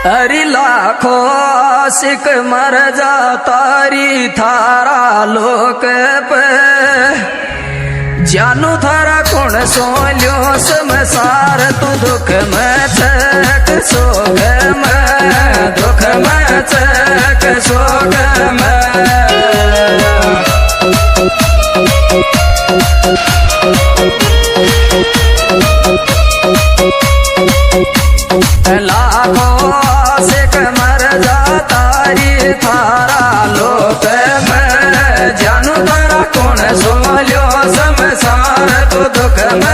अरे लाखों आशिक मर जा तारी थारा लोक पे जानू थारा कौन सोल्यो समसार तू दुख में चक सोग में दुख में चक सोग में लाखों आशिक मर जा तारी थारा लोक में जानू थारा कौन सोल्यो समसार तू दुख में